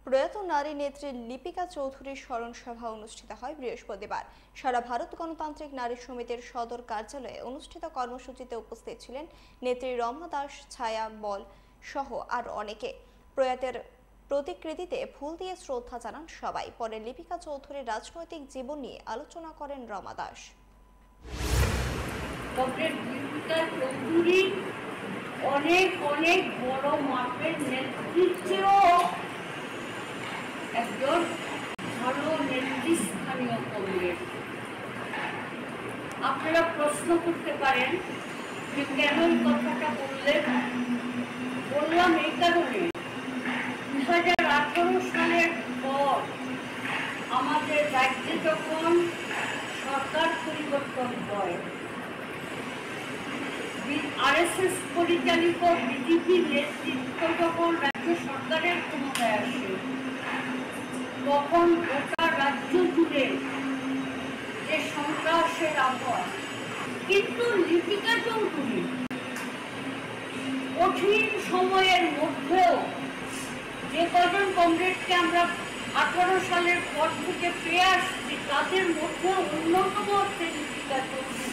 প্রয়াত নারী নেত্রী লিপিকা চৌধুরীর স্মরণ সভা অনুষ্ঠিত হয় বৃহস্পতিবার। সারা ভারত গণতান্ত্রিক নারী সমিতির সদর কার্যালয়ে অনুষ্ঠিত কর্মসূচিতে উপস্থিত ছিলেন নেত্রী রমা দাস, ছায়া বল সহ আরও অনেকে। প্রয়াতের প্রতিকৃতিতে ফুল দিয়ে শ্রদ্ধা জানান সবাই। পরে লিপিকা চৌধুরীর রাজনৈতিক জীবন নিয়ে আলোচনা করেন রমা দাস। অনেক অনেক বড় মাপের নেতৃত্বেও একজন ভালো নেতৃস্থানীয় কংগ্রেস। আপনারা প্রশ্ন করতে পারেন যে কেন এই কথাটা বললাম এই কারণে 2018 সালের পর আমাদের রাজ্যে যখন সরকার পরিবর্তন হয়, আরএসএস পরিচালিত বিজেপির নেতৃত্ব যখন রাজ্য সরকারের ক্ষমতায় আসে, তখন গোটা রাজ্য জুড়ে যে সন্ত্রাসের আবহাওয়া, কিন্তু লিপিকা চৌধুরী কঠিন সময়ের মধ্যেও যে কজন কমরেডকে আমরা 18 সালের পর থেকে পেয়ে আসছি, তাদের মধ্যে অন্যতম হচ্ছে লিপিকা চৌধুরী।